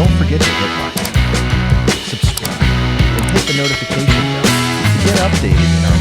don't forget to hit like, subscribe, and hit the notification bell to get updated in our